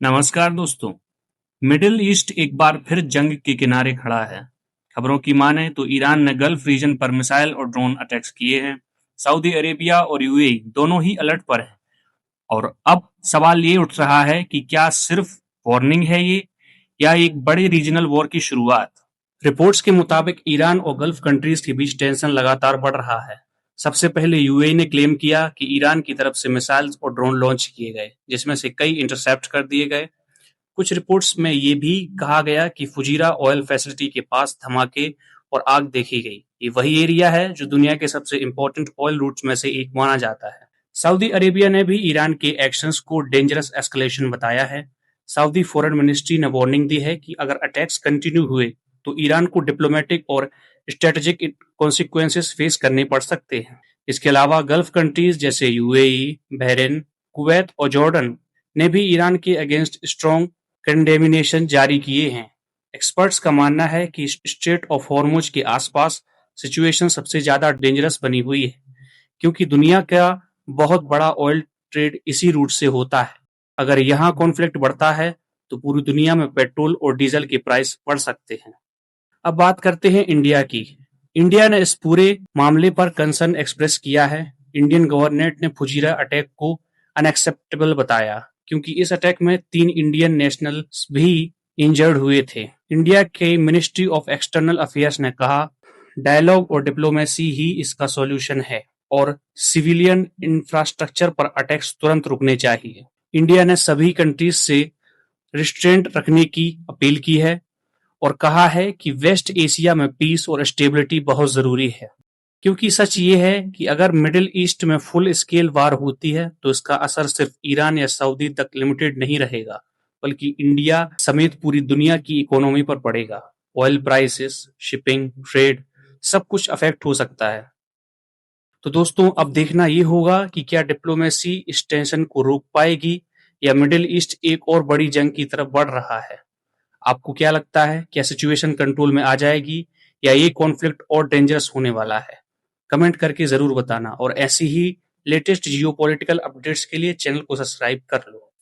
नमस्कार दोस्तों। Middle east एक बार फिर जंग के किनारे खड़ा है। खबरों की माने तो ईरान ने गल्फ रीजन पर मिसाइल और ड्रोन अटैक्स किए हैं। सऊदी अरेबिया और यूएई दोनों ही अलर्ट पर हैं। और अब सवाल ये उठ रहा है कि क्या सिर्फ वार्निंग है ये, या एक बड़े रीजनल वॉर की शुरुआत। रिपोर्ट्स के मुताबिक ईरान और गल्फ कंट्रीज के बीच टेंशन लगातार बढ़ रहा है। सबसे पहले यूएई ने क्लेम किया कि ईरान की तरफ से मिसाइल्स और ड्रोन लॉन्च किए गए, जिसमें से कई इंटरसेप्ट कर दिए गए। कुछ रिपोर्ट्स में ये भी कहा गया कि फुजीरा ऑयल फैसिलिटी के पास धमाके और आग देखी गई। ये वही एरिया है जो दुनिया के सबसे इंपॉर्टेंट ऑयल रूट्स में से एक माना जाता है। सऊदी अरेबिया ने भी ईरान के एक्शंस को डेंजरस एस्केलेशन बताया है। सऊदी फॉरेन मिनिस्ट्री ने वार्निंग दी है कि अगर अटैक्स कंटिन्यू हुए तो ईरान को डिप्लोमेटिक और स्ट्रेटेजिक कॉन्सिक्वेंसेस फेस करने पड़ सकते हैं। इसके अलावा गल्फ कंट्रीज जैसे यूएई, बहरीन, कुवैत और जॉर्डन ने भी ईरान के अगेंस्ट स्ट्रॉन्ग कंडेमिनेशन जारी किए हैं। एक्सपर्ट्स का मानना है कि स्ट्रेट ऑफ हॉर्मुज के आसपास सिचुएशन सबसे ज्यादा डेंजरस बनी हुई है, क्योंकि दुनिया का बहुत बड़ा ऑयल ट्रेड इसी रूट से होता है। अगर यहाँ कॉन्फ्लिक्ट बढ़ता है तो पूरी दुनिया में पेट्रोल और डीजल के प्राइस बढ़ सकते हैं। अब बात करते हैं इंडिया की। इंडिया ने इस पूरे मामले पर कंसर्न एक्सप्रेस किया है। इंडियन गवर्नमेंट ने फुजीरा अटैक को अनएक्सेप्टेबल बताया, क्योंकि इस अटैक में 3 इंडियन नेशनल्स भी इंजर्ड हुए थे। इंडिया के मिनिस्ट्री ऑफ एक्सटर्नल अफेयर्स ने कहा, डायलॉग और डिप्लोमेसी ही इसका सॉल्यूशन है और सिविलियन इंफ्रास्ट्रक्चर पर अटैक्स तुरंत रुकने चाहिए। इंडिया ने सभी कंट्रीज से रिस्ट्रेंट रखने की अपील की है और कहा है कि वेस्ट एशिया में पीस और स्टेबिलिटी बहुत जरूरी है, क्योंकि सच ये है कि अगर मिडिल ईस्ट में फुल स्केल वार होती है तो इसका असर सिर्फ ईरान या सऊदी तक लिमिटेड नहीं रहेगा, बल्कि इंडिया समेत पूरी दुनिया की इकोनॉमी पर पड़ेगा। ऑयल प्राइसेस, शिपिंग, ट्रेड, सब कुछ अफेक्ट हो सकता है। तो दोस्तों, अब देखना ये होगा कि क्या डिप्लोमेसी इस टेंशन को रोक पाएगी या मिडिल ईस्ट एक और बड़ी जंग की तरफ बढ़ रहा है। आपको क्या लगता है, क्या सिचुएशन कंट्रोल में आ जाएगी या ये कॉन्फ्लिक्ट और डेंजरस होने वाला है? कमेंट करके जरूर बताना और ऐसी ही लेटेस्ट जियोपॉलिटिकल अपडेट्स के लिए चैनल को सब्सक्राइब कर लो।